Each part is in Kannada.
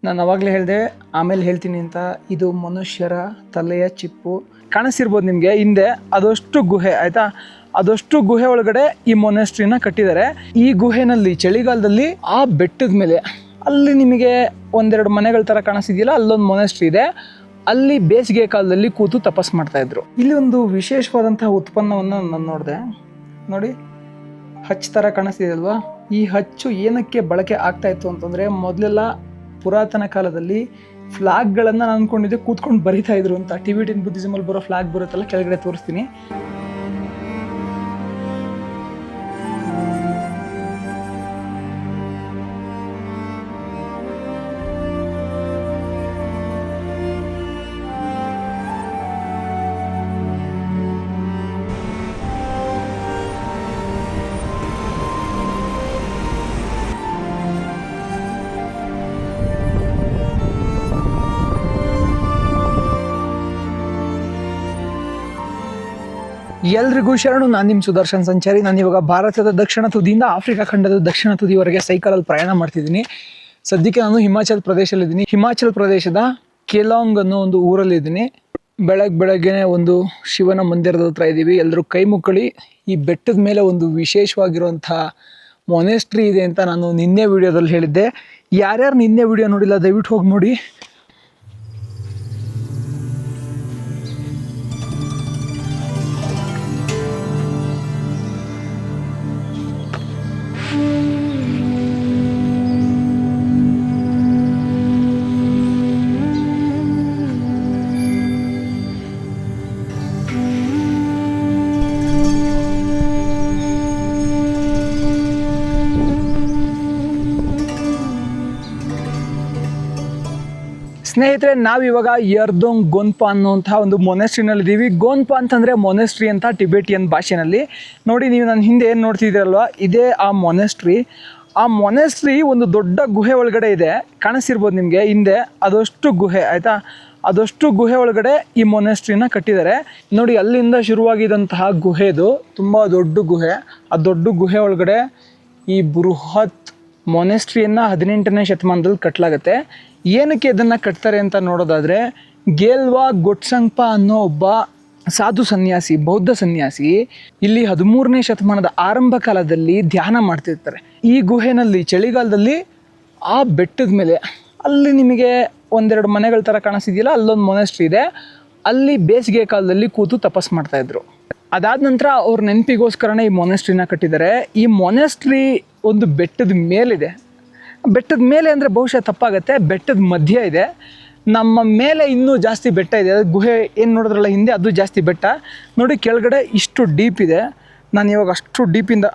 ನಾನು ಅವಾಗಲೇ ಹೇಳಿದೆ, ಆಮೇಲೆ ಹೇಳ್ತೀನಿ ಅಂತ. ಇದು ಮನುಷ್ಯರ ತಲೆಯ ಚಿಪ್ಪು ಕಾಣಿಸ್ತಿರ್ಬೋದು ನಿಮಗೆ ಹಿಂದೆ. ಅದಷ್ಟು ಗುಹೆ ಆಯಿತಾ, ಅದಷ್ಟು ಗುಹೆ ಒಳಗಡೆ ಈ ಮೊನೆಸ್ಟ್ರಿನ ಕಟ್ಟಿದ್ದಾರೆ. ಈ ಗುಹೆನಲ್ಲಿ ಚಳಿಗಾಲದಲ್ಲಿ ಆ ಬೆಟ್ಟದ ಮೇಲೆ ಅಲ್ಲಿ ನಿಮಗೆ ಒಂದೆರಡು ಮನೆಗಳ ಥರ ಕಾಣಿಸ್ತಿದೆಯಲ್ಲ, ಅಲ್ಲೊಂದು ಮೊನೆಸ್ಟ್ರಿ ಇದೆ. ಅಲ್ಲಿ ಬೇಸಿಗೆ ಕಾಲದಲ್ಲಿ ಕೂತು ತಪಸ್ ಮಾಡ್ತಾಯಿದ್ರು. ಇಲ್ಲಿ ಒಂದು ವಿಶೇಷವಾದಂತಹ ಉತ್ಪನ್ನವನ್ನು ನಾನು ನೋಡಿದೆ. ನೋಡಿ, ಹಚ್ಚು ಥರ ಕಾಣಿಸ್ತಿದೆ ಅಲ್ವಾ? ಈ ಹಚ್ಚು ಏನಕ್ಕೆ ಬಳಕೆ ಆಗ್ತಾ ಇತ್ತು ಅಂತಂದರೆ, ಮೊದಲೆಲ್ಲ ಪುರಾತನ ಕಾಲದಲ್ಲಿ ಫ್ಲಾಗ್ಗಳನ್ನು ನಾನು ಅಂದ್ಕೊಂಡಿದ್ದೆ ಕೂತ್ಕೊಂಡು ಬರಿತಾ ಇದ್ರು ಅಂತ. ಟಿಬೆಟಿಯನ್ ಬುದ್ಧಿಸಮಲ್ಲಿ ಬರೋ ಫ್ಲಾಗ್ ಬರುತ್ತಲ್ಲ, ಕೆಳಗಡೆ ತೋರಿಸ್ತೀನಿ. ಎಲ್ರಿಗೂ ಶರಣು. ನಾನು ನಿಮ್ಮ ಸುದರ್ಶನ್ ಸಂಚಾರಿ. ನಾನು ಇವಾಗ ಭಾರತದ ದಕ್ಷಿಣ ತುದಿಯಿಂದ ಆಫ್ರಿಕಾ ಖಂಡದ ದಕ್ಷಿಣ ತುದಿವರೆಗೆ ಸೈಕಲಲ್ಲಿ ಪ್ರಯಾಣ ಮಾಡ್ತಿದ್ದೀನಿ. ಸದ್ಯಕ್ಕೆ ನಾನು ಹಿಮಾಚಲ್ ಪ್ರದೇಶದಲ್ಲಿದ್ದೀನಿ. ಹಿಮಾಚಲ್ ಪ್ರದೇಶದ ಕೆಲಾಂಗ್ ಅನ್ನೋ ಒಂದು ಊರಲ್ಲಿದ್ದೀನಿ. ಬೆಳಗ್ಗೆ ಒಂದು ಶಿವನ ಮಂದಿರದ ಹತ್ರ ಇದ್ದೀವಿ. ಎಲ್ಲರೂ ಕೈ ಮುಕ್ಕಳಿ. ಈ ಬೆಟ್ಟದ ಮೇಲೆ ಒಂದು ವಿಶೇಷವಾಗಿರುವಂಥ ಮೊನೆಸ್ಟ್ರಿ ಇದೆ ಅಂತ ನಾನು ನಿನ್ನೆ ವಿಡಿಯೋದಲ್ಲಿ ಹೇಳಿದ್ದೆ. ಯಾರ್ಯಾರು ನಿನ್ನೆ ವಿಡಿಯೋ ನೋಡಿಲ್ಲ ದಯವಿಟ್ಟು ಹೋಗಿ ನೋಡಿ. ಸ್ನೇಹಿತರೆ, ನಾವಿವಾಗ ಯರ್ದೋಂಗ್ ಗೋನ್ಪಾ ಅನ್ನುವಂಥ ಒಂದು ಮೊನೆಸ್ಟ್ರಿನಲ್ಲಿದ್ದೀವಿ. ಗೋನ್ಪಾ ಅಂತಂದರೆ ಮೊನೆಸ್ಟ್ರಿ ಅಂತ ಟಿಬೆಟಿಯನ್ ಭಾಷೆನಲ್ಲಿ. ನೋಡಿ, ನೀವು ನನ್ನ ಹಿಂದೆ ಏನು ನೋಡ್ತಿದ್ದೀರಲ್ವ, ಇದೇ ಆ ಮೊನೆಸ್ಟ್ರಿ. ಆ ಮೊನೆಸ್ಟ್ರಿ ಒಂದು ದೊಡ್ಡ ಗುಹೆ ಒಳಗಡೆ ಇದೆ. ಕಾಣಿಸ್ತಿರ್ಬೋದು ನಿಮಗೆ ಹಿಂದೆ. ಅದಷ್ಟು ಗುಹೆ ಆಯಿತಾ, ಅದಷ್ಟು ಗುಹೆ ಒಳಗಡೆ ಈ ಮೊನೆಸ್ಟ್ರಿನ ಕಟ್ಟಿದ್ದಾರೆ. ನೋಡಿ, ಅಲ್ಲಿಂದ ಶುರುವಾಗಿದ್ದಂತಹ ಗುಹೆದು ತುಂಬ ದೊಡ್ಡ ಗುಹೆ. ಆ ದೊಡ್ಡ ಗುಹೆ ಒಳಗಡೆ ಈ ಬೃಹತ್ ಮೊನೆಸ್ಟ್ರಿಯನ್ನು 18ನೇ ಶತಮಾನದಲ್ಲಿ ಕಟ್ಟಲಾಗುತ್ತೆ. ಏನಕ್ಕೆ ಇದನ್ನು ಕಟ್ತಾರೆ ಅಂತ ನೋಡೋದಾದರೆ, ಗೇಲ್ವಾ ಗೊಟ್ಸಂಗ್ಪಾ ಅನ್ನೋ ಒಬ್ಬ ಸಾಧು ಸನ್ಯಾಸಿ, ಬೌದ್ಧ ಸನ್ಯಾಸಿ ಇಲ್ಲಿ 13ನೇ ಶತಮಾನದ ಆರಂಭ ಕಾಲದಲ್ಲಿ ಧ್ಯಾನ ಮಾಡ್ತಿರ್ತಾರೆ. ಈ ಗುಹೆನಲ್ಲಿ ಚಳಿಗಾಲದಲ್ಲಿ ಆ ಬೆಟ್ಟದ ಮೇಲೆ ಅಲ್ಲಿ ನಿಮಗೆ ಒಂದೆರಡು ಮನೆಗಳ ಥರ ಕಾಣಿಸ್ತಿದೆಯಲ್ಲ, ಅಲ್ಲೊಂದು ಮೊನೆಸ್ಟ್ರಿ ಇದೆ. ಅಲ್ಲಿ ಬೇಸಿಗೆ ಕಾಲದಲ್ಲಿ ಕೂತು ತಪಸ್ ಮಾಡ್ತಾಯಿದ್ರು. ಅದಾದ ನಂತರ ಅವ್ರ ನೆನಪಿಗೋಸ್ಕರನೇ ಈ ಮೊನೆಸ್ಟ್ರಿನ ಕಟ್ಟಿದ್ದಾರೆ. ಈ ಮೊನೆಸ್ಟ್ರಿ ಒಂದು ಬೆಟ್ಟದ ಮೇಲಿದೆ. ಬೆಟ್ಟದ ಮೇಲೆ ಅಂದರೆ ಬಹುಶಃ ತಪ್ಪಾಗುತ್ತೆ, ಬೆಟ್ಟದ ಮಧ್ಯ ಇದೆ. ನಮ್ಮ ಮೇಲೆ ಇನ್ನೂ ಜಾಸ್ತಿ ಬೆಟ್ಟ ಇದೆ. ಗುಹೆ ಏನು ನೋಡಿದ್ರಲ್ಲ ಹಿಂದೆ, ಅದು ಜಾಸ್ತಿ ಬೆಟ್ಟ. ನೋಡಿ, ಕೆಳಗಡೆ ಇಷ್ಟು ಡೀಪ್ ಇದೆ. ನಾನು ಇವಾಗ ಅಷ್ಟು ಡೀಪಿಂದ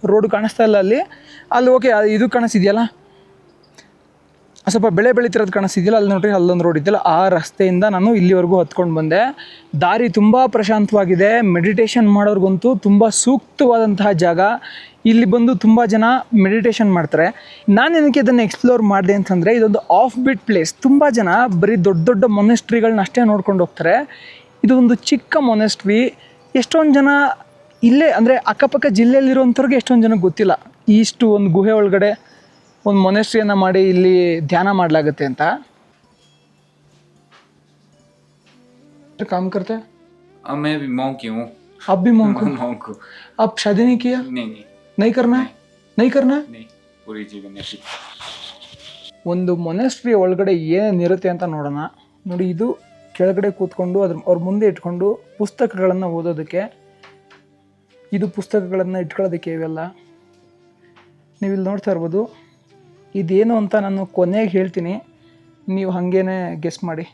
ರೋಡ್ ಕಾಣಿಸ್ತಾ ಇಲ್ಲ ಅಲ್ಲಿ ಓಕೆ, ಇದು ಕಾಣಿಸ್ತಿದೆಯಲ್ಲ, ಸ್ವಲ್ಪ ಬೆಳೆ ಬೆಳೀತಿರೋದು ಕಾಣಿಸ್ತಿದೆಯಲ್ಲ, ಅಲ್ಲಿ ನೋಡ್ರಿ, ಅಲ್ಲೊಂದು ರೋಡ್ ಇದೆಯಲ್ಲ, ಆ ರಸ್ತೆಯಿಂದ ನಾನು ಇಲ್ಲಿವರೆಗೂ ಹತ್ಕೊಂಡು ಬಂದೆ. ದಾರಿ ತುಂಬ ಪ್ರಶಾಂತವಾಗಿದೆ. ಮೆಡಿಟೇಷನ್ ಮಾಡೋರ್ಗಂತೂ ತುಂಬ ಸೂಕ್ತವಾದಂತಹ ಜಾಗ. ಇಲ್ಲಿ ಬಂದು ತುಂಬ ಜನ ಮೆಡಿಟೇಷನ್ ಮಾಡ್ತಾರೆ. ನಾನು ಏನಕ್ಕೆ ಇದನ್ನು ಎಕ್ಸ್ಪ್ಲೋರ್ ಮಾಡಿದೆ ಅಂತಂದರೆ, ಇದೊಂದು ಆಫ್ ಬಿಟ್ ಪ್ಲೇಸ್. ತುಂಬ ಜನ ಬರೀ ದೊಡ್ಡ ದೊಡ್ಡ ಮೊನೆಸ್ಟ್ರಿಗಳನ್ನ ಅಷ್ಟೇ ನೋಡ್ಕೊಂಡು ಹೋಗ್ತಾರೆ. ಇದು ಒಂದು ಚಿಕ್ಕ ಮೊನೆಸ್ಟ್ರಿ. ಎಷ್ಟೊಂದು ಜನ ಇಲ್ಲೇ ಅಂದರೆ ಅಕ್ಕಪಕ್ಕ ಜಿಲ್ಲೆಯಲ್ಲಿರೋಂಥವ್ರಿಗೆ ಎಷ್ಟೊಂದು ಜನಕ್ಕೆ ಗೊತ್ತಿಲ್ಲ ಇಷ್ಟು ಒಂದು ಗುಹೆ ಒಳಗಡೆ ಒಂದು ಮೊನೆಸ್ಟ್ರಿಯನ್ನು ಮಾಡಿ ಇಲ್ಲಿ ಧ್ಯಾನ ಮಾಡಲಾಗುತ್ತೆ ಅಂತ. काम करते हैं? मैं भी मॉन्क हूँ। आप भी मॉन्क हो? मॉन्क हूँ। आप शादी नहीं किया? नहीं करना है? नहीं करना है? नहीं, पूरी ಜೀವನ ಅಷ್ಟೇ. ಒಂದು ಮೊನೆಸ್ಟ್ರಿ ಒಳಗಡೆ ಏನೇನಿರುತ್ತೆ ಅಂತ ನೋಡೋಣ. ನೋಡಿ, ಇದು ಕೆಳಗಡೆ ಕೂತ್ಕೊಂಡು ಅವ್ರ ಮುಂದೆ ಇಟ್ಕೊಂಡು ಪುಸ್ತಕಗಳನ್ನು ಓದೋದಕ್ಕೆ. ಇದು ಪುಸ್ತಕಗಳನ್ನು ಇಟ್ಕೊಳ್ಳೋದಕ್ಕೆ ಇವೆಲ್ಲ. ನೀವು ಇಲ್ಲಿ ನೋಡ್ತಾ ಇರ್ಬೋದು. ಇದೇನು ಅಂತ ನಾನು ಕೊನೆಗೆ ಹೇಳ್ತೀನಿ, ನೀವು ಹಾಗೇನೆ ಗೆಸ್ ಮಾಡಿ.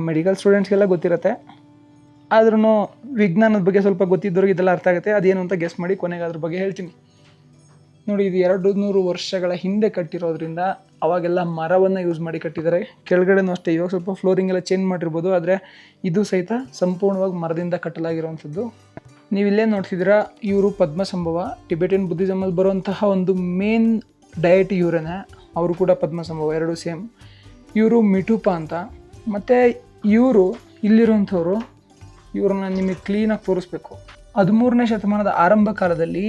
ಮೆಡಿಕಲ್ ಸ್ಟೂಡೆಂಟ್ಸ್ಗೆಲ್ಲ ಗೊತ್ತಿರುತ್ತೆ, ಆದ್ರೂ ವಿಜ್ಞಾನದ ಬಗ್ಗೆ ಸ್ವಲ್ಪ ಗೊತ್ತಿದ್ದವ್ರಿಗೆ ಇದೆಲ್ಲ ಅರ್ಥ ಆಗುತ್ತೆ. ಅದೇನು ಅಂತ ಗೆಸ್ ಮಾಡಿ, ಕೊನೆಗೆ ಅದ್ರ ಬಗ್ಗೆ ಹೇಳ್ತೀನಿ. ನೋಡಿ, ಇದು 200 ವರ್ಷಗಳ ಹಿಂದೆ ಕಟ್ಟಿರೋದ್ರಿಂದ ಅವಾಗೆಲ್ಲ ಮರವನ್ನು ಯೂಸ್ ಮಾಡಿ ಕಟ್ಟಿದ್ದಾರೆ. ಕೆಳಗಡೆನೂ ಅಷ್ಟೇ. ಇವಾಗ ಸ್ವಲ್ಪ ಫ್ಲೋರಿಂಗ್ ಎಲ್ಲ ಚೇಂಜ್ ಮಾಡಿರ್ಬೋದು, ಆದರೆ ಇದು ಸಹಿತ ಸಂಪೂರ್ಣವಾಗಿ ಮರದಿಂದ ಕಟ್ಟಲಾಗಿರುವಂಥದ್ದು. ನೀವು ಇಲ್ಲೇ ನೋಡ್ತಿದ್ದೀರಾ, ಇವರು ಪದ್ಮಸಂಭವ. ಟಿಬೆಟಿಯನ್ ಬುದ್ಧಿಸಮಲ್ಲಿ ಬರುವಂತಹ ಒಂದು ಮೇನ್ ಡಯಟ್ ಇವರೇನೆ. ಅವರು ಕೂಡ ಪದ್ಮಸಂಭವ, ಎರಡೂ ಸೇಮ್. ಇವರು ಮಿಟುಪ ಅಂತ. ಮತ್ತು ಇವರು ಇಲ್ಲಿರುವಂಥವ್ರು, ಇವ್ರನ್ನ ನಿಮಗೆ ಕ್ಲೀನಾಗಿ ತೋರಿಸ್ಬೇಕು. 13ನೇ ಶತಮಾನದ ಆರಂಭ ಕಾಲದಲ್ಲಿ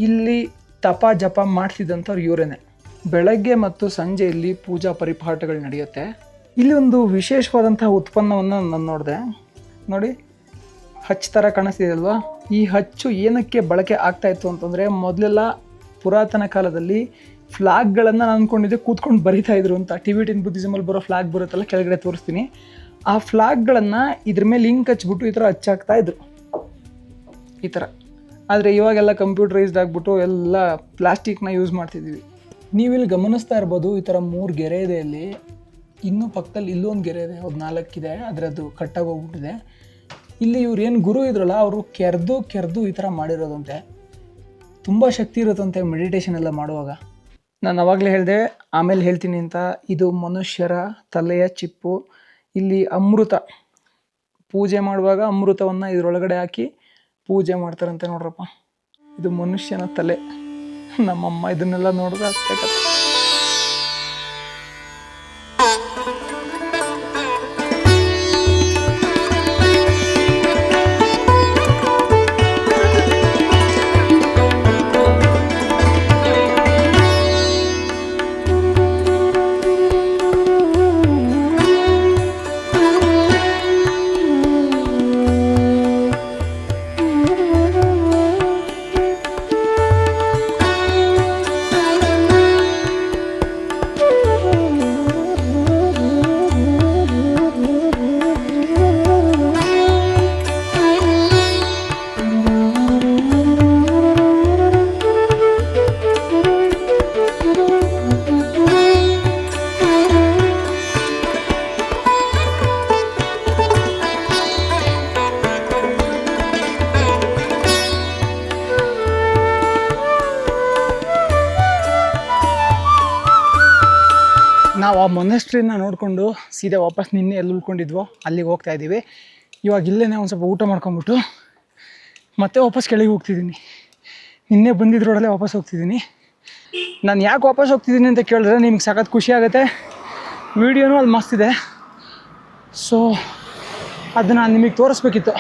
ಇಲ್ಲಿ ತಪ ಜಪ ಮಾಡ್ತಿದ್ದಂಥವ್ರು ಇವರೇನೆ. ಬೆಳಗ್ಗೆ ಮತ್ತು ಸಂಜೆಯಲ್ಲಿ ಪೂಜಾ ಪರಿಪಾಠಗಳು ನಡೆಯುತ್ತೆ. ಇಲ್ಲಿ ಒಂದು ವಿಶೇಷವಾದಂತಹ ಉತ್ಪನ್ನವನ್ನು ನಾನು ನೋಡಿದೆ. ನೋಡಿ, ಹಚ್ಚು ಥರ ಕಾಣಿಸ್ತಿದೆಯಲ್ವಾ? ಈ ಹಚ್ಚು ಏನಕ್ಕೆ ಬಳಕೆ ಆಗ್ತಾ ಇತ್ತು ಅಂತಂದರೆ, ಮೊದಲೆಲ್ಲ ಪುರಾತನ ಕಾಲದಲ್ಲಿ ಫ್ಲಾಗ್ಗಳನ್ನು ನಾನು ಅಂದ್ಕೊಂಡಿದ್ದೆ ಕೂತ್ಕೊಂಡು ಬರಿತಾ ಇದ್ರು ಅಂತ. ಟಿಬೆಟಿಯನ್ ಬುದ್ಧಿಸಮಲ್ಲಿ ಬರೋ ಫ್ಲಾಗ್ ಬರುತ್ತಲ್ಲ, ಕೆಳಗಡೆ ತೋರಿಸ್ತೀನಿ. ಆ ಫ್ಲಾಗ್ಗಳನ್ನು ಇದ್ರ ಮೇಲೆ ಲಿಂಕ್ ಹಚ್ಬಿಟ್ಟು ಈ ಥರ ಹಚ್ಚಾಕ್ತಾ ಇದ್ರು, ಈ ಥರ. ಆದರೆ ಇವಾಗೆಲ್ಲ ಕಂಪ್ಯೂಟರೈಸ್ಡ್ ಆಗಿಬಿಟ್ಟು ಎಲ್ಲ ಪ್ಲಾಸ್ಟಿಕ್ನ ಯೂಸ್ ಮಾಡ್ತಿದ್ದೀವಿ. ನೀವಿಲ್ಲಿ ಗಮನಿಸ್ತಾ ಇರ್ಬೋದು, ಈ ಥರ 3 ಗೆರೆ ಇದೆ ಇಲ್ಲಿ. ಇನ್ನೂ ಪಕ್ಕದಲ್ಲಿ ಇಲ್ಲೊಂದು ಗೆರೆ ಇದೆ, ಅದು 4 ಇದೆ, ಆದರೆ ಅದು ಕಟ್ಟಾಗಿ ಹೋಗ್ಬಿಟ್ಟಿದೆ. ಇಲ್ಲಿ ಇವ್ರು ಏನು ಗುರು ಇದ್ರಲ್ಲ, ಅವರು ಕೆರೆದು ಈ ಥರ ಮಾಡಿರೋದಂತೆ. ತುಂಬ ಶಕ್ತಿ ಇರುತ್ತಂತೆ ಮೆಡಿಟೇಷನ್ ಎಲ್ಲ ಮಾಡುವಾಗ. ನಾನು ಅವಾಗಲೇ ಹೇಳಿದೆ, ಆಮೇಲೆ ಹೇಳ್ತೀನಿ ಅಂತ. ಇದು ಮನುಷ್ಯರ ತಲೆಯ ಚಿಪ್ಪು. ಇಲ್ಲಿ ಅಮೃತ, ಪೂಜೆ ಮಾಡುವಾಗ ಅಮೃತವನ್ನು ಇದರೊಳಗಡೆ ಹಾಕಿ ಪೂಜೆ ಮಾಡ್ತಾರಂತೆ. ನೋಡ್ರಪ್ಪ, ಇದು ಮನುಷ್ಯನ ತಲೆ. ನಮ್ಮಮ್ಮ ಇದನ್ನೆಲ್ಲ ನೋಡಿದ್ರೆ ಅಷ್ಟೇ ಕಥೆ. ನಾವು ಆ ಮೊನೆಸ್ಟ್ರಿನ ನೋಡಿಕೊಂಡು ಸೀದಾ ವಾಪಸ್ ನಿನ್ನೆ ಎಲ್ಲಿ ಉಳ್ಕೊಂಡಿದ್ವೋ ಅಲ್ಲಿಗೆ ಹೋಗ್ತಾ ಇದ್ದೀವಿ. ಇವಾಗ ಇಲ್ಲೇ ಒಂದು ಸ್ವಲ್ಪ ಊಟ ಮಾಡ್ಕೊಂಬಿಟ್ಟು ಮತ್ತೆ ವಾಪಸ್ ಕೆಳಗೆ ಹೋಗ್ತಿದ್ದೀನಿ. ನಿನ್ನೆ ಬಂದಿದ್ದ ರೋಡಲ್ಲೇ ವಾಪಸ್ ಹೋಗ್ತಿದ್ದೀನಿ. ನಾನು ಯಾಕೆ ವಾಪಸ್ ಹೋಗ್ತಿದ್ದೀನಿ ಅಂತ ಕೇಳಿದ್ರೆ ನಿಮ್ಗೆ ಸಖತ್ ಖುಷಿ ಆಗುತ್ತೆ. ವೀಡಿಯೋನೂ ಅಲ್ಲಿ ಮಸ್ತಿದೆ. ಸೊ ಅದನ್ನು ನಾನು ನಿಮಗೆ ತೋರಿಸ್ಬೇಕಿತ್ತು.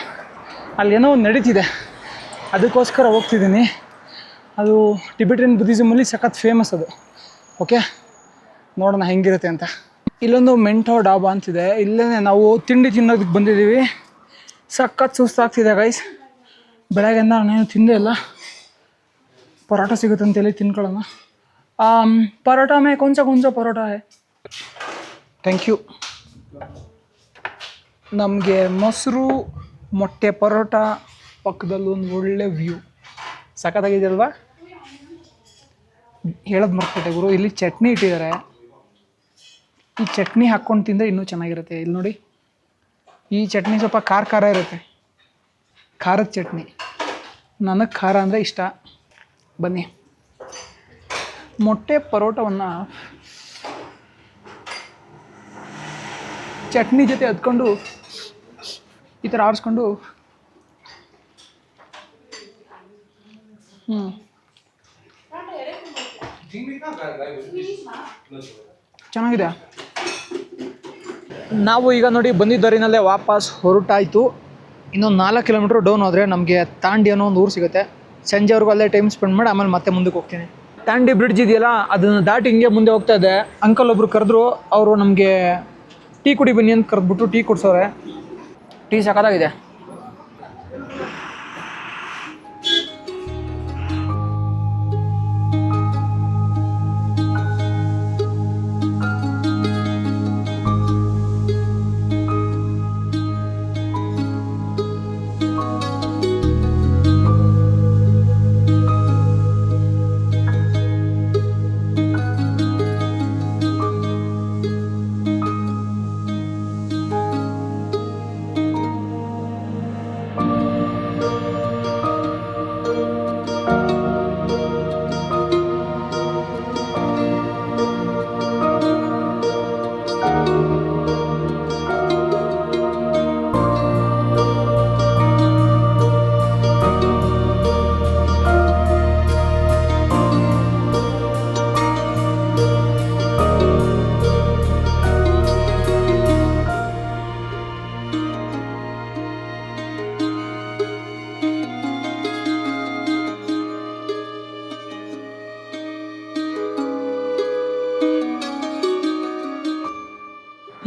ಅಲ್ಲಿ ಏನೋ ಒಂದು ನಡೀತಿದೆ, ಅದಕ್ಕೋಸ್ಕರ ಹೋಗ್ತಿದ್ದೀನಿ. ಅದು ಟಿಬೆಟಿಯನ್ ಬುದ್ಧಿಸಮಲ್ಲಿ ಸಖತ್ ಫೇಮಸ್ ಅದು. ಓಕೆ, ನೋಡೋಣ ಹೆಂಗಿರುತ್ತೆ ಅಂತ. ಇಲ್ಲೊಂದು ಮೆಂಟೋ ಡಾಬಾ ಅಂತಿದೆ. ಇಲ್ಲೇ ನಾವು ತಿಂಡಿ ತಿನ್ನೋದಕ್ಕೆ ಬಂದಿದ್ದೀವಿ. ಸಖತ್ ಸುಸ್ತಾಗ್ತಿದೆ ಗೈಸ್. ಬೆಳಗ್ಗೆಯಿಂದ ನಾನೇನು ತಿಂದೇ ಇಲ್ಲ. ಪರೋಟ ಸಿಗುತ್ತೆ ಅಂತೇಳಿ ತಿನ್ಕೊಳ್ಳೋಣ. ಪರೋಟ ಮೇ ಕೊಂಚ ಪರೋಟ ಹೇ. Thank you. ನಮಗೆ ಮೊಸರು, ಮೊಟ್ಟೆ ಪರೋಟ, ಪಕ್ಕದಲ್ಲಿ ಒಂದು ಒಳ್ಳೆ ವ್ಯೂ. ಸಖತ್ತಾಗಿದೆ ಅಲ್ವಾ? ಹೇಳೋದು ಮರ್ತ್ಬಿಟ್ಟೆ ಗುರು. ಇಲ್ಲಿ ಚಟ್ನಿ ಇಟ್ಟಿದ್ದಾರೆ. ಈ ಚಟ್ನಿ ಹಾಕ್ಕೊಂಡು ತಿಂದರೆ ಇನ್ನೂ ಚೆನ್ನಾಗಿರುತ್ತೆ. ಇಲ್ಲಿ ನೋಡಿ, ಈ ಚಟ್ನಿ ಸ್ವಲ್ಪ ಖಾರ ಇರುತ್ತೆ, ಖಾರದ ಚಟ್ನಿ. ನನಗೆ ಖಾರ ಅಂದರೆ ಇಷ್ಟ. ಬನ್ನಿ, ಮೊಟ್ಟೆ ಪರೋಟವನ್ನು ಚಟ್ನಿ ಜೊತೆ ಹತ್ಕೊಂಡು ಈ ಥರ ಆರಿಸ್ಕೊಂಡು ಚೆನ್ನಾಗಿದೆ. ನಾವು ಈಗ ನೋಡಿ ಬಂದಿದ್ದ ದಾರಿನಲ್ಲೇ ವಾಪಸ್ ಹೊರಟಾಯಿತು. ಇನ್ನೊಂದು 4 ಕಿಲೋಮೀಟ್ರ್ ಡೌನ್ ಹೋದರೆ ನಮಗೆ ತಾಂಡಿ ಅನ್ನೋ ಒಂದು ಊರು ಸಿಗುತ್ತೆ. ಸಂಜೆವರೆಗೂ ಅಲ್ಲೇ ಟೈಮ್ ಸ್ಪೆಂಡ್ ಮಾಡಿ ಆಮೇಲೆ ಮತ್ತೆ ಮುಂದಕ್ಕೆ ಹೋಗ್ತೀನಿ. ತಾಂಡಿ ಬ್ರಿಡ್ಜ್ ಇದೆಯಲ್ಲ, ಅದನ್ನು ದಾಟಿ ಹಿಂಗೆ ಮುಂದೆ ಹೋಗ್ತಾ ಇದ್ದೆ. ಅಂಕಲ್ ಒಬ್ಬರು ಕರೆದ್ರು. ಅವರು ನಮಗೆ ಟೀ ಕುಡಿ ಬನ್ನಿ ಅಂತ ಕರೆದ್ಬಿಟ್ಟು ಟೀ ಕುಡಿಸೋರೆ. ಟೀ ಸಖತ್ತಾಗಿದೆ.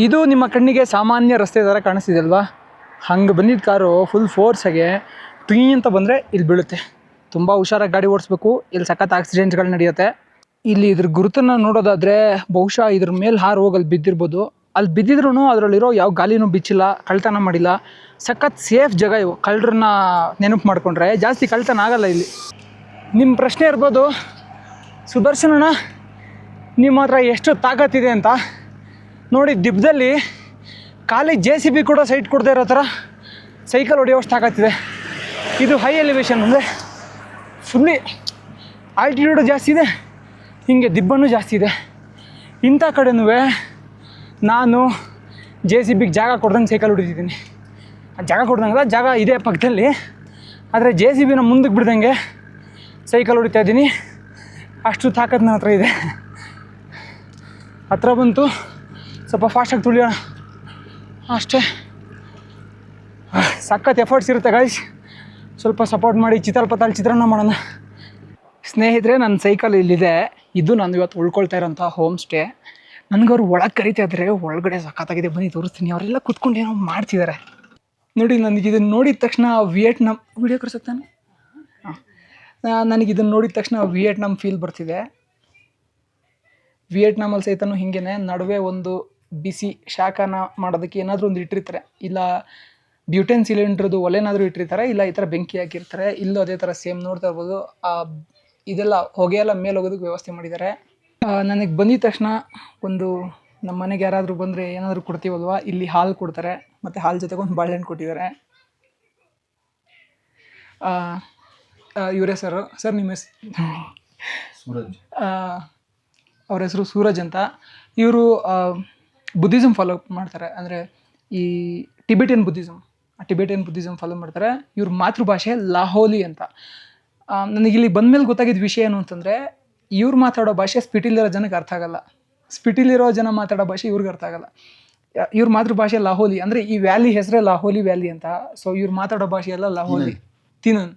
ಇದು ನಿಮ್ಮ ಕಣ್ಣಿಗೆ ಸಾಮಾನ್ಯ ರಸ್ತೆ ಥರ ಕಾಣಿಸ್ತಿದೆ ಅಲ್ವಾ, ಹಂಗೆ ಬಂದಿದ್ದ ಕಾರು ಫುಲ್ ಫೋರ್ಸಾಗೆ ಟ್ರೀ ಅಂತ ಬಂದರೆ ಇಲ್ಲಿ ಬೀಳುತ್ತೆ. ತುಂಬ ಹುಷಾರಾಗಿ ಗಾಡಿ ಓಡಿಸ್ಬೇಕು, ಇಲ್ಲಿ ಸಖತ್ ಆಕ್ಸಿಡೆಂಟ್ಗಳು ನಡೆಯುತ್ತೆ. ಇಲ್ಲಿ ಇದ್ರ ಗುರುತನ್ನು ನೋಡೋದಾದರೆ ಬಹುಶಃ ಇದ್ರ ಮೇಲೆ ಹಾರು ಹೋಗಿ ಅಲ್ಲಿ ಬಿದ್ದಿರ್ಬೋದು. ಅಲ್ಲಿ ಬಿದ್ದಿದ್ರೂ ಅದರಲ್ಲಿರೋ ಯಾವ ಗಾಲಿನೂ ಬಿಚ್ಚಿಲ್ಲ, ಕಳ್ತನ ಮಾಡಿಲ್ಲ. ಸಖತ್ ಸೇಫ್ ಜಾಗ ಇವು. ಕಳ್ಳರನ್ನ ನೆನಪು ಮಾಡಿಕೊಂಡ್ರೆ ಜಾಸ್ತಿ ಕಳ್ತನ ಆಗಲ್ಲ ಇಲ್ಲಿ. ನಿಮ್ಮ ಪ್ರಶ್ನೆ ಇರ್ಬೋದು, ಸುದರ್ಶನಣ್ಣ ನಿಮ್ಮ ಹತ್ರ ಎಷ್ಟು ತಾಕತ್ತಿದೆ ಅಂತ. ನೋಡಿ, ದಿಬ್ಬದಲ್ಲಿ ಖಾಲಿ JCB ಕೂಡ ಸೈಟ್ ಕೊಡದೇ ಇರೋ ಥರ ಸೈಕಲ್ ಹೊಡೆಯೋಷ್ಟು ತಾಕತ್ತಿದೆ. ಇದು ಹೈ ಎಲಿವೇಶನ್, ಅಂದರೆ ಫುಲ್ಲಿ ಆಲ್ಟಿಟ್ಯೂಡು ಜಾಸ್ತಿ ಇದೆ, ಹೀಗೆ ದಿಬ್ಬನೂ ಜಾಸ್ತಿ ಇದೆ. ಇಂಥ ಕಡೆನೂ ನಾನು JCBಗೆ ಜಾಗ ಕೊಡ್ದಂಗೆ ಸೈಕಲ್ ಹೊಡಿತಿದ್ದೀನಿ. ಜಾಗ ಕೊಡ್ದಂಗಲ್ಲ, ಜಾಗ ಇದೆ ಪಕ್ಕದಲ್ಲಿ, ಆದರೆ JCBನ ಮುಂದಕ್ಕೆ ಬಿಡ್ದಂಗೆ ಸೈಕಲ್ ಹೊಡಿತಾ ಇದ್ದೀನಿ. ಅಷ್ಟು ತಾಕತ್ತು ನನ್ನ ಹತ್ರ ಇದೆ. ಹತ್ರ ಬಂತು, ಸ್ವಲ್ಪ ಫಾಸ್ಟಾಗಿ ತುಳಿಯೋಣ ಅಷ್ಟೇ. ಸಖತ್ ಎಫರ್ಟ್ಸ್ ಇರುತ್ತೆ ಗೈಸ್, ಸ್ವಲ್ಪ ಸಪೋರ್ಟ್ ಮಾಡಿ. ಚಿತ್ರಪಥಲ್ಲಿ ಚಿತ್ರಾನ್ನ ಮಾಡೋಣ. ಸ್ನೇಹಿತರೆ, ನನ್ನ ಸೈಕಲ್ ಇಲ್ಲಿದೆ. ಇದು ನಾನು ಇವತ್ತು ಉಳ್ಕೊಳ್ತಾ ಇರೋಂಥ ಹೋಮ್ ಸ್ಟೇ. ನನಗವ್ರು ಒಳಗೆ ಕರಿತಾ ಇದ್ದಾರೆ, ಒಳಗಡೆ ಸಖತ್ತಾಗಿದೆ, ಬನ್ನಿ ತೋರಿಸ್ತೀನಿ. ಅವರೆಲ್ಲ ಕೂತ್ಕೊಂಡು ಏನೋ ಮಾಡ್ತಿದ್ದಾರೆ ನೋಡಿ. ನನಗೆ ಇದನ್ನು ನೋಡಿದ ತಕ್ಷಣ ವಿಯೆಟ್ನಾಮ್ ವಿಡಿಯೋ ಕರ್ಸುತ್ತಾನೆ. ನನಗೆ ಇದನ್ನು ನೋಡಿದ ತಕ್ಷಣ ವಿಯೆಟ್ನಾಮ್ ಫೀಲ್ ಬರ್ತಿದೆ. ವಿಯೆಟ್ನಾಮಲ್ಲಿ ಸಹಿತನೂ ಹಿಂಗೇ ನಡುವೆ ಒಂದು ಬಿಸಿ ಶಾಖನ ಮಾಡೋದಕ್ಕೆ ಏನಾದರೂ ಒಂದು ಇಟ್ಟಿರ್ತಾರೆ, ಇಲ್ಲ ಬ್ಯೂಟೆನ್ ಸಿಲಿಂಡ್ರದ್ದು ಒಲೆನಾದರೂ ಇಟ್ಟಿರ್ತಾರೆ, ಇಲ್ಲ ಈ ಥರ ಬೆಂಕಿ ಹಾಕಿರ್ತಾರೆ. ಇಲ್ಲೂ ಅದೇ ಥರ ಸೇಮ್ ನೋಡ್ತಾ ಇರ್ಬೋದು. ಇದೆಲ್ಲ ಹೊಗೆ ಎಲ್ಲ ಮೇಲೆ ಹೋಗೋದಕ್ಕೆ ವ್ಯವಸ್ಥೆ ಮಾಡಿದ್ದಾರೆ. ನನಗೆ ಬಂದಿದ ತಕ್ಷಣ ಒಂದು ನಮ್ಮ ಮನೆಗೆ ಯಾರಾದರೂ ಬಂದರೆ ಏನಾದರೂ ಕೊಡ್ತೀವಲ್ವ, ಇಲ್ಲಿ ಹಾಲು ಕೊಡ್ತಾರೆ, ಮತ್ತು ಹಾಲು ಜೊತೆಗೆ ಒಂದು ಬಾಳೆಹಣ್ಣು ಕೊಟ್ಟಿದ್ದಾರೆ. ಇವರೇ ಸರ್ ನಿಮ್ಮ ಹೆಸರು? ಸೂರಜ್. ಅವ್ರ ಹೆಸರು ಸೂರಜ್ ಅಂತ. ಇವರು ಬುದ್ಧಿಸಮ್ ಫಾಲೋ ಮಾಡ್ತಾರೆ, ಅಂದರೆ ಈ ಟಿಬೆಟಿಯನ್ ಬುದ್ಧಿಸಮ್ ಫಾಲೋ ಮಾಡ್ತಾರೆ. ಇವ್ರ ಮಾತೃಭಾಷೆ ಲಾಹೋಲಿ ಅಂತ. ನನಗಿಲ್ಲಿ ಬಂದಮೇಲೆ ಗೊತ್ತಾಗಿದ್ದ ವಿಷಯ ಏನು ಅಂತಂದರೆ, ಇವ್ರು ಮಾತಾಡೋ ಭಾಷೆ ಸ್ಪಿಟಿಲಿರೋ ಜನಕ್ಕೆ ಅರ್ಥ ಆಗಲ್ಲ, ಸ್ಪಿಟಿಲಿರೋ ಜನ ಮಾತಾಡೋ ಭಾಷೆ ಇವ್ರಿಗೆ ಅರ್ಥ ಆಗಲ್ಲ. ಇವ್ರ ಮಾತೃಭಾಷೆ ಲಾಹೋಲಿ, ಅಂದರೆ ಈ ವ್ಯಾಲಿ ಹೆಸರೇ ಲಾಹೋಲಿ ವ್ಯಾಲಿ ಅಂತ. ಸೊ ಇವ್ರು ಮಾತಾಡೋ ಭಾಷೆ ಎಲ್ಲ ಲಾಹೋಲಿ. ತಿನನ್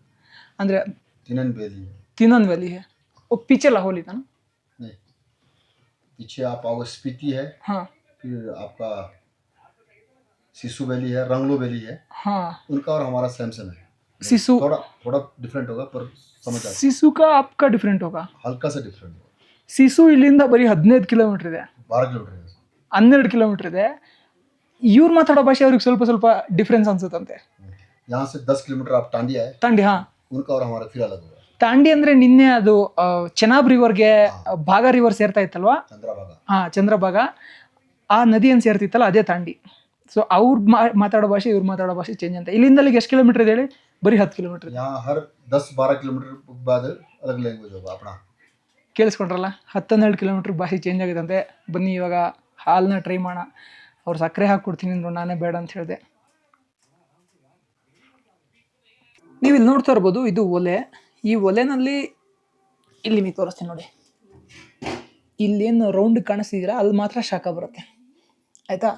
ಅಂದರೆ तिनन वैली है, वो पीछे लाहौली था ना? नहीं, पीछे आप आओगे स्पीति है, हाँ, फिर आपका सिसु वैली है, रंगलो वैली है, हाँ, उनका और हमारा सेम सेम है. सिसु थोड़ा डिफरेंट होगा, पर समझ आ सिसु का आपका डिफरेंट होगा. हल्का सा डिफरेंट होगा. सिसु ಇಲ್ಲಿಂದ ಬರೀ 15 ಕಿಲೋಮೀಟರ್ ಇದೆ, 12 किलोमीटर है, 12 ಕಿಲೋಮೀಟರ್ ಇದೆ. ಇವ್ರು ಮಾತಾಡೋ ಭಾಷೆ ಅವ್ರಿಗೆ ಸ್ವಲ್ಪ ಸ್ವಲ್ಪ ಡಿಫ್ರೆನ್ಸ್ ಅನ್ಸುತ್ತಂತೆ. यहाँ से 10 किलोमीटर आप टांडी आए, ತಾಂಡಿ, ಹಾಂ, उनका और हमारा फिर अलग होगा. ತಾಂಡಿ ಅಂದರೆ ನಿನ್ನೆ ಅದು ಚೆನಾಬ್ ರಿವರ್ಗೆ ಭಾಗ ರಿವರ್ ಸೇರ್ತಾ ಇತ್ತಲ್ವಾ? चंद्रभागा. ಹಾಂ, ಚಂದ್ರಭಾಗ, ಆ ನದಿಯನ್ನು ಸೇರ್ತಿತ್ತಲ್ಲ, ಅದೇ ತಾಂಡಿ. ಸೊ ಅವ್ರು ಮಾತಾಡೋ ಭಾಷೆ ಇವ್ರು ಮಾತಾಡೋ ಭಾಷೆ ಚೇಂಜ್ ಅಂತ. ಇಲ್ಲಿಂದ ಅಲ್ಲಿಗೆ ಎಷ್ಟು ಕಿಲೋಮೀಟರ್ ಇದೆ ಹೇಳಿ? ಬರೀ 10 ಕಿಲೋಮೀಟರ್. यहाँ हर 10-12 किलोमीटर बाद अलग लैंग्वेज होगा अपना. ಕೇಳಿಸ್ಕೊಂಡ್ರಲ್ಲ, 10-12 ಕಿಲೋಮೀಟ್ರ್ ಭಾಷೆ ಚೇಂಜ್ ಆಗುತ್ತಂತೆ. ಬನ್ನಿ ಇವಾಗ ಹಾಲನ್ನ ಟ್ರೈ ಮಾಡೋಣ. ಅವ್ರು ಸಕ್ಕರೆ ಹಾಕ್ಕೊಡ್ತೀನಿ ಅಂದರು, ನಾನೇ ಬೇಡ ಅಂತ ಹೇಳಿದೆ. ನೀವು ಇಲ್ಲಿ ನೋಡ್ತಾ ಇರ್ಬೋದು, ಇದು ಒಲೆ. ಈ ಒಲೆನಲ್ಲಿ ಇಲ್ಲಿ ನಿಮಗೆ ತೋರಿಸ್ತೀನಿ ನೋಡಿ, ಇಲ್ಲೇನು ರೌಂಡ್ ಕಾಣಿಸ್ತಿದ್ದೀರಾ ಅಲ್ಲಿ ಮಾತ್ರ ಶಾಖ ಬರುತ್ತೆ, ಆಯಿತಾ?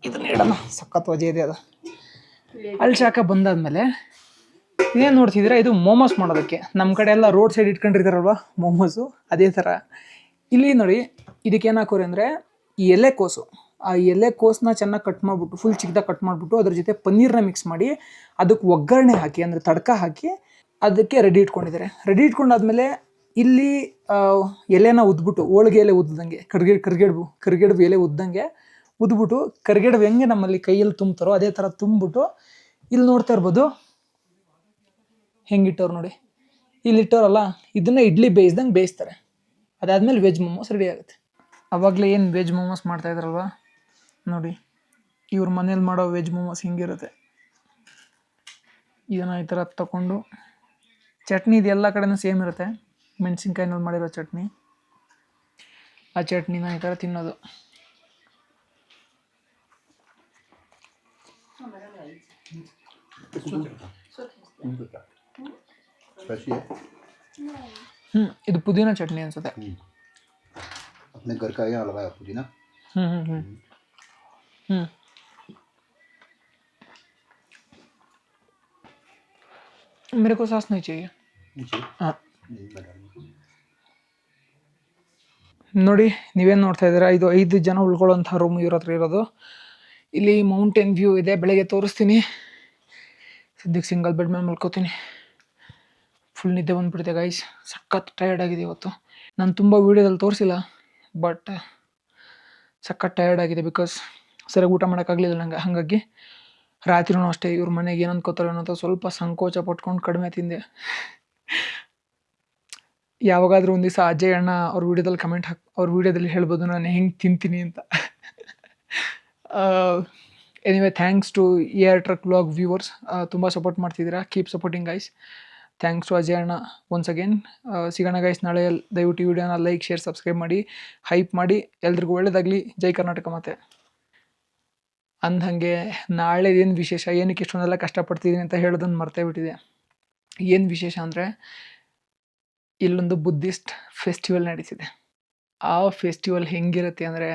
ಇದನ್ನ ಇಡೋಣ, ಸಖತ್ ವಜೆ ಇದೆ ಅದು. ಅಲ್ಲಿ ಶಾಖ ಬಂದಾದ್ಮೇಲೆ ಇದೇನು ನೋಡ್ತಿದ್ದೀರಾ, ಇದು ಮೋಮೋಸ್ ಮಾಡೋದಕ್ಕೆ. ನಮ್ಮ ಕಡೆ ಎಲ್ಲ ರೋಡ್ ಸೈಡ್ ಇಟ್ಕೊಂಡಿರ್ತಾರಲ್ವ ಮೋಮೋಸು, ಅದೇ ಥರ. ಇಲ್ಲಿ ನೋಡಿ, ಇದಕ್ಕೆ ಏನು ಹಾಕೋರಿ ಅಂದರೆ ಈ ಎಲೆಕೋಸು. ಆ ಎಲೆಕೋಸನ್ನ ಚೆನ್ನಾಗಿ ಕಟ್ ಮಾಡಿಬಿಟ್ಟು, ಫುಲ್ ಚಿಕ್ಕದಾಗಿ ಕಟ್ ಮಾಡಿಬಿಟ್ಟು, ಅದ್ರ ಜೊತೆ ಪನ್ನೀರನ್ನ ಮಿಕ್ಸ್ ಮಾಡಿ ಅದಕ್ಕೆ ಒಗ್ಗರಣೆ ಹಾಕಿ, ಅಂದರೆ ತಡ್ಕ ಹಾಕಿ ಅದಕ್ಕೆ ರೆಡಿ ಇಟ್ಕೊಂಡಿದ್ದಾರೆ. ರೆಡಿ ಇಟ್ಕೊಂಡಾದ್ಮೇಲೆ ಇಲ್ಲಿ ಎಲೆನ ಉದ್ಬಿಟ್ಟು, ಹೋಳಿಗೆ ಎಲೆ ಉದ್ದಂಗೆ, ಕರಿಗಡುಬು ಎಲೆ ಉದ್ದಂಗೆ ಉದ್ಬಿಟ್ಟು, ಕರಿಗಡುಬು ಹೆಂಗೆ ನಮ್ಮಲ್ಲಿ ಕೈಯಲ್ಲಿ ತುಂಬ್ತಾರೋ ಅದೇ ಥರ ತುಂಬಿಬಿಟ್ಟು ಇಲ್ಲಿ ನೋಡ್ತಾ ಇರ್ಬೋದು ಹೆಂಗಿಟ್ಟವ್ರು ನೋಡಿ. ಇಲ್ಲಿ ಇಟ್ಟವ್ರಲ್ಲ, ಇದನ್ನು ಇಡ್ಲಿ ಬೇಯಿಸ್ದಂಗೆ ಬೇಯಿಸ್ತಾರೆ. ಅದಾದಮೇಲೆ ವೆಜ್ ಮೋಮೋಸ್ ರೆಡಿ ಆಗುತ್ತೆ. ಆವಾಗಲೇ ಏನು ವೆಜ್ ಮೋಮೋಸ್ ಮಾಡ್ತಾಯಿದ್ರಲ್ವ ನೋಡಿ, ಇವ್ರ ಮನೇಲಿ ಮಾಡೋ ವೆಜ್ ಮೋಮೋಸ್ ಹಿಂಗಿರುತ್ತೆ. ಇದನ್ನು ಈ ಥರ ತಗೊಂಡು, ಚಟ್ನಿ ಇದು ಎಲ್ಲ ಕಡೆನೂ ಸೇಮ್ ಇರುತ್ತೆ, ಮೆಣಸಿನ್ಕಾಯಿನಲ್ಲಿ ಮಾಡಿರೋ ಚಟ್ನಿ. ಆ ಚಟ್ನಿನ ಈ ಥರ ತಿನ್ನೋದು. ಇದು ಪುದೀನ ಚಟ್ನಿ ಅನ್ಸುತ್ತೆ. अपने घर का यहाँ लगाया पुदीना. मेरे को सॉस नहीं चाहिए. नीचे. हाँ, नहीं, मैं डालूंगा. ನೋಡಿ ನೀವೇನು ನೋಡ್ತಾ ಇದ್ದೀರಾ, ಇದು 5 ಜನ ಉಳ್ಕೊಳ್ಳೋಂಥ ರೂಮ್ ಇವ್ರ ಹತ್ರ ಇರೋದು. ಇಲ್ಲಿ ಮೌಂಟೇನ್ ವ್ಯೂ ಇದೆ, ಬೆಳಗ್ಗೆ ತೋರಿಸ್ತೀನಿ. ಸದ್ಯಕ್ಕೆ ಸಿಂಗಲ್ ಬೆಡ್ ಮೇಲೆ ಮಲ್ಕೋತೀನಿ. ಫುಲ್ ನಿದ್ದೆ ಬಂದುಬಿಟ್ಟಿದೆ ಗೈಸ್, ಸಖತ್ ಟಯರ್ಡ್ ಆಗಿದೆ ಇವತ್ತು. ನಾನು ತುಂಬ ವೀಡಿಯೋದಲ್ಲಿ ತೋರಿಸಿಲ್ಲ, ಬಟ್ ಸಖತ್ ಟಯರ್ಡ್ ಆಗಿದೆ ಬಿಕಾಸ್ ಸರಿಯಾಗಿ ಊಟ ಮಾಡೋಕ್ಕಾಗಲಿಲ್ಲ ನಂಗೆ. ಹಾಗಾಗಿ ರಾತ್ರಿನೂ ಅಷ್ಟೇ ಇವ್ರ ಮನೆಗೆ ಏನು ಅನ್ಕೋತಾರೆ ಅನ್ನೋದು ಸ್ವಲ್ಪ ಸಂಕೋಚ ಪಟ್ಕೊಂಡು ಕಡಿಮೆ ತಿಂದೆ. ಯಾವಾಗಾದರೂ ಒಂದು ದಿವಸ ಅಜಯ್ ಅಣ್ಣ ಅವ್ರ ವೀಡಿಯೋದಲ್ಲಿ ಅವ್ರ ವೀಡಿಯೋದಲ್ಲಿ ಹೇಳ್ಬೋದು ನಾನು ಹೆಂಗೆ ತಿಂತೀನಿ ಅಂತ. Anyway thanks to air truck vlog viewers, ತುಂಬ ಸಪೋರ್ಟ್ ಮಾಡ್ತಿದ್ದೀರಾ. Keep supporting guys. Thanks to Ajay ಅಣ್ಣ ಒನ್ಸ್ ಅಗೇನ್. ಸಿಗೋಣ ಗೈಸ್ ನಾಳೆ. ದಯವಿಟ್ಟು ಈ ವಿಡಿಯೋನ ಲೈಕ್, ಶೇರ್, ಸಬ್ಸ್ಕ್ರೈಬ್ ಮಾಡಿ, ಹೈಪ್ ಮಾಡಿ. ಎಲ್ರಿಗೂ ಒಳ್ಳೇದಾಗಲಿ. ಜೈ ಕರ್ನಾಟಕ ಮಾತೆ. ಅಂದಂಗೆ ನಾಳೆ ಏನು ವಿಶೇಷ, ಏನಕ್ಕೆ ಇಷ್ಟೊಂದೆಲ್ಲ ಕಷ್ಟಪಡ್ತಿದ್ದೀನಿ ಅಂತ ಹೇಳೋದನ್ನು ಮರ್ತೇ ಬಿಟ್ಟಿದೆ. ಏನು ವಿಶೇಷ ಅಂದರೆ ಇಲ್ಲೊಂದು ಬುದ್ಧಿಸ್ಟ್ ಫೆಸ್ಟಿವಲ್ ನಡೀತಿದೆ. ಆ ಫೆಸ್ಟಿವಲ್ ಹೆಂಗಿರುತ್ತೆ ಅಂದರೆ,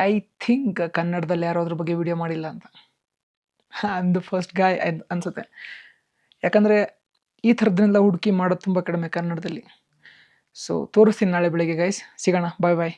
ಐ ಥಿಂಕ್ ಕನ್ನಡದಲ್ಲಿ ಯಾರೋ ಅದ್ರ ಬಗ್ಗೆ ವಿಡಿಯೋ ಮಾಡಿಲ್ಲ ಅಂತ. ಐ ಆಮ್ ದ ಫಸ್ಟ್ ಗಾಯ್ ಅನಿಸುತ್ತೆ. ಯಾಕಂದರೆ ಈ ಥರದ್ದನ್ನೆಲ್ಲ ಹುಡುಕಿ ಮಾಡೋದು ತುಂಬ ಕಡಿಮೆ ಕನ್ನಡದಲ್ಲಿ. ಸೊ ತೋರಿಸ್ತೀನಿ ನಾಳೆ ಬೆಳಗ್ಗೆ ಗೈಸ್. ಸಿಗೋಣ. ಬಾಯ್ ಬಾಯ್.